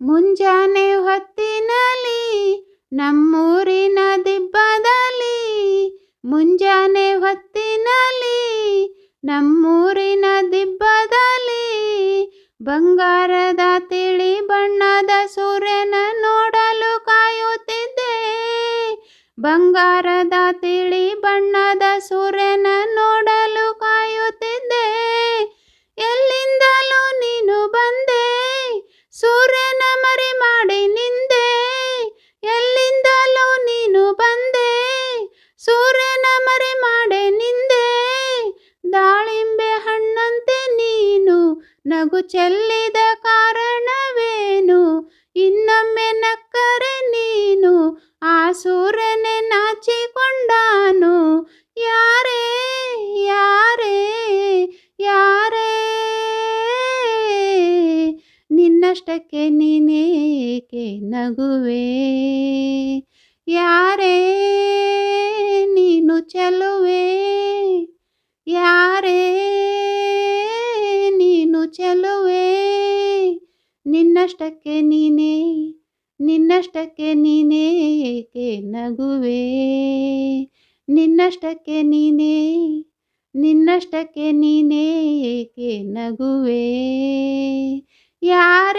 ಮುಂಜಾನೆ ಹೊತ್ತಿನಲ್ಲಿ ನಮ್ಮೂರಿನ ದಿಬ್ಬದಲ್ಲಿ, ಮುಂಜಾನೆ ಹೊತ್ತಿನಲ್ಲಿ ನಮ್ಮೂರಿನ ದಿಬ್ಬದಲ್ಲಿ, ಬಂಗಾರದ ತಿಳಿ ಬಣ್ಣದ ಸೂರ್ಯನ ನೋಡಲು ಕಾಯುತ್ತಿದ್ದೆ. ಬಂಗಾರದ ತಿಳಿ ಬಣ್ಣದ ಸೂರ್ಯನ ನೋಡಲು ಕಾಯುತ್ತಿದ್ದೆ. ಎಲ್ಲಿಂದಲೂ ನೀನು ಬಂದೆ, ಸೂರ್ಯನ ಮರೆ ಮಾಡಿ ನಿಂದೆ. ಎಲ್ಲಿಂದಲೂ ನೀನು ಬಂದೆ, ಸೂರ್ಯನ ಮರೆ ಮಾಡಿ ನಿಂದೆ. ದಾಳಿಂಬೆ ಹಣ್ಣಂತೆ ನೀನು ನಗು ಚೆಲ್ಲಿದ ಕಾರಣವೇನು? ಇನ್ನೊಮ್ಮೆ ನಕ್ಕರೆ ನೀನು ಆ ಸೂರ್ಯನೇ ನಾಚಿಕೊಂಡಾನು. ಯಾರೇ ಯಾರೇ ಯಾರೇ, ನಿನ್ನಷ್ಟಕ್ಕೆ ನೀನೇಕೆ ನಗುವೆ? ಯಾರೇ ನೀನು ಚೆಲುವೆ? ಯಾರೇ ನೀನು ಚೆಲುವೆ? ನಿನ್ನಷ್ಟಕ್ಕೆ ನೀನೇ, ನಿನ್ನಷ್ಟಕ್ಕೆ ನೀನೇಕೆ ನಗುವೆ? ನಿನ್ನಷ್ಟಕ್ಕೆ ನೀನೇ, ನಿನ್ನಷ್ಟಕ್ಕೆ ನೀನೇಕೆ ನಗುವೆ? ಯಾರೇ